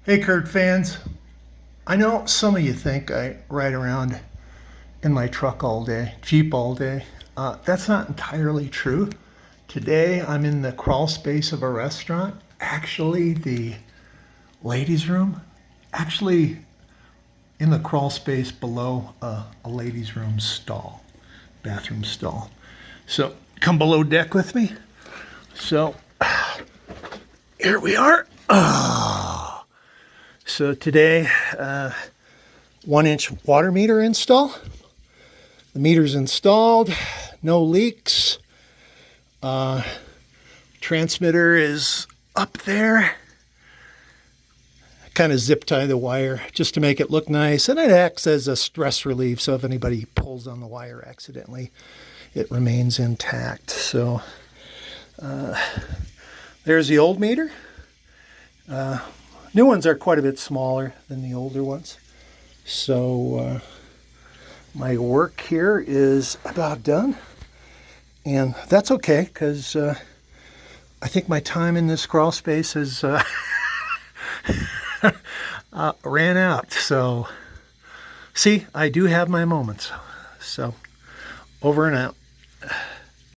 Hey, Kurt fans. I know some of you think I ride around in my truck all day, Jeep all day. That's not entirely true. Today I'm in the crawl space of a restaurant, actually, the ladies' room, actually, in the crawl space below a ladies' room stall, bathroom stall. So come below deck with me. So here we are. So today, 1-inch water meter install. The meter's installed, no leaks. Transmitter is up there. Kind of zip tie the wire just to make it look nice, and it acts as a stress relief, so if anybody pulls on the wire accidentally, it remains intact. So there's the old meter. New ones are quite a bit smaller than the older ones. So my work here is about done. And that's okay, because I think my time in this crawl space has ran out. So, see, I do have my moments. So, over and out.